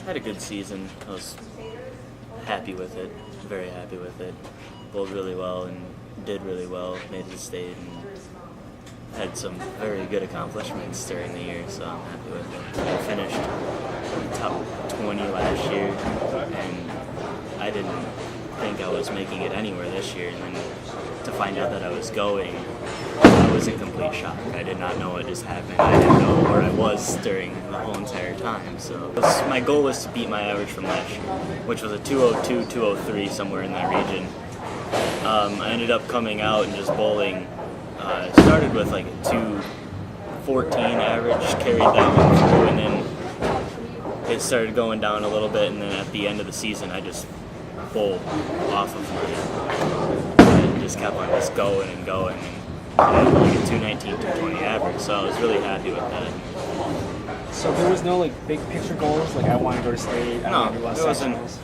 Had a good season. I was happy with it, very happy with it. Bowled really well and did really well, made the state, and had some very good accomplishments during the year, so I'm happy with it. I finished top 20 last year, and I didn't think I was making it anywhere this year, and then to find out that I was going, I was in complete shock. I did not know what just happened. I didn't know where I was during the whole entire time. So my goal was to beat my average from last year, which was a 202, 203, somewhere in that region. I ended up coming out and just bowling. Started with like a 214 average, carried that one through, and then it started going down a little bit, and then at the end of the season I just bowled off of my, and just kept on just going and going, and like a 219, 220 average, so I was really happy with that. So there was no like big picture goals, like I want to go to state, I want to do less sectionals?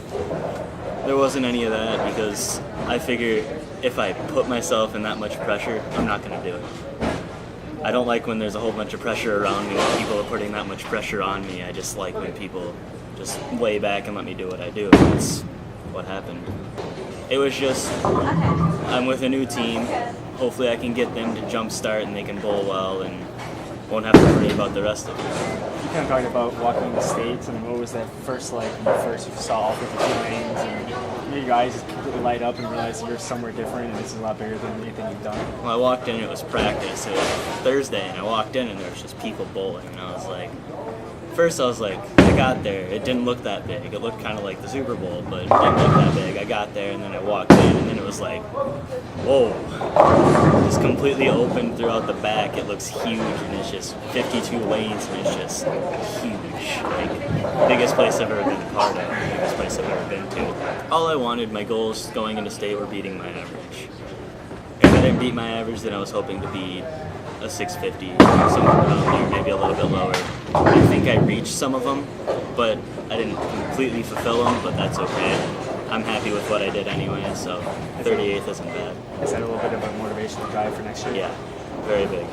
There wasn't any of that, because I figure if I put myself in that much pressure, I'm not going to do it. I don't like when there's a whole bunch of pressure around me, when people are putting that much pressure on me. I just like when people just lay back and let me do what I do. That's what happened. It was just, I'm with a new team. Hopefully I can get them to jump start and they can bowl well and won't have to worry about the rest of it. You kind of talked about walking the states, and what was that first like when you saw all 52 lanes and your guys just completely light up and realize you're somewhere different and this is a lot bigger than anything you've done? Well, I walked in, it was practice. It was Thursday, and I walked in and there was just people bowling, and I was like, first I was like, I got there, it didn't look that big. It looked kind of like the Super Bowl, but it didn't look that big. I got there, and then I walked in, and then it was like, whoa. It's completely open throughout the back. It looks huge, and it's just 52 lanes, and it's just huge. Like, biggest place I've ever been a part of, biggest place I've ever been to. All I wanted, my goals going into state were beating my average. If I didn't beat my average, then I was hoping to be a 650, somewhere around there, maybe a little bit lower. I think I reached some of them, but I didn't completely fulfill them, but that's okay. I'm happy with what I did anyway, so 38th isn't bad. Is that a little bit of a motivational drive for next year? Yeah, very big.